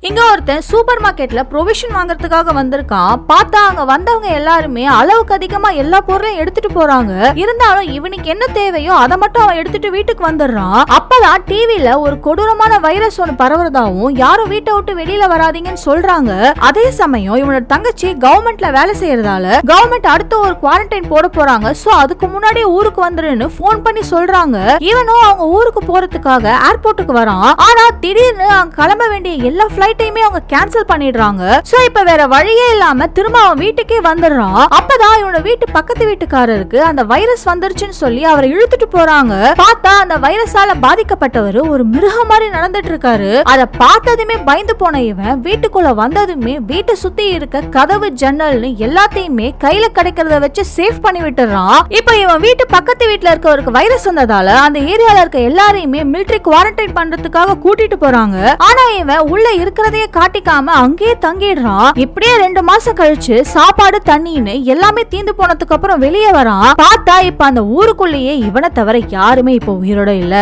இங்க ஒருத்தன் சூப்பர் மார்க்கெட்ல ப்ரொவிஷன் வாங்குறதுக்காக வந்திருக்கான். பார்த்தா அங்க வந்தவங்க எல்லாருமே அளவுக்கு அதிகமா எல்லா பொருளையும் எடுத்துட்டு போறாங்க. இருந்தாலும் இவனுக்கு என்ன தேவையோ அதை மட்டும் அவன் எடுத்துட்டு வீட்டுக்கு வந்துடுறான். அப்பதான் டிவில ஒரு கொடூரமான வைரஸ் ஒன்று பரவுறதாவும் யாரும் வீட்டை விட்டு வெளியில வராதீங்கன்னு சொல்றாங்க. அதே சமயம் இவனோட தங்கச்சி கவர்மெண்ட்ல வேலை செய்யறதால கவர்மெண்ட் அடுத்த ஒரு குவாரண்டைன் போட போறாங்க. சோ அதுக்கு முன்னாடியே ஊருக்கு வந்துருன்னு போன் பண்ணி சொல்றாங்க. இவனும் அவங்க ஊருக்கு போறதுக்காக ஏர்போர்ட்டுக்கு வரான். ஆனா திடீர்னு அங்க கிளம்ப வேண்டிய எல்லா ஃபிளைட்டையுமே அவங்க கேன்சல் பண்ணிடுறாங்க. சோ இப்ப வேற வழியே இல்லாம திரும்ப அவன் வீட்டுக்கே வந்துடுறான். அப்பதான் இவனோட வீட்டு பக்கத்து வீட்டுக்காரருக்கு அந்த வைரஸ் வந்துருச்சுன்னு சொல்லி அவரை இழுத்துட்டு போறாங்க. பார்த்தா அந்த வைரஸால பாதிக்கப்பட்டவர் ஒரு மிருகம் மாதிரி நடந்துட்டு இருக்காரு. அதை பார்த்ததுமே பயந்து போன இவன் வீட்டுக்குள்ள வந்ததுமே வீட்டை சுத்தி இருக்க கதவு ஜன்னல்னு எல்லாத்தையுமே கையில கிடைக்கிறத வச்சு சேஃப் பண்ணி விட்டுறான். இப்ப இவன் வீட்டு பக்கத்து வீட்டுல இருக்கவருக்கு வைரஸ் வந்ததால அந்த ஏரியால இருக்க எல்லாரையுமே மிலிட்டரி குவாரண்டைன் பண்றதுக்காக கூட்டிட்டு போறாங்க. ஆனா இவன் உள்ள இருக்கிறதையே காட்டிக்காம அங்கேயே தங்கிடுறான். இப்படியே 2 மாசம் கழிச்சு சாப்பாடு தண்ணின்னு எல்லாமே தீந்து போனதுக்கு அப்புறம் வெளியே வரான். பார்த்தா இப்ப அந்த ஊருக்குள்ளேயே இவனை தவிர யாருமே இப்ப உயிரோட இல்ல.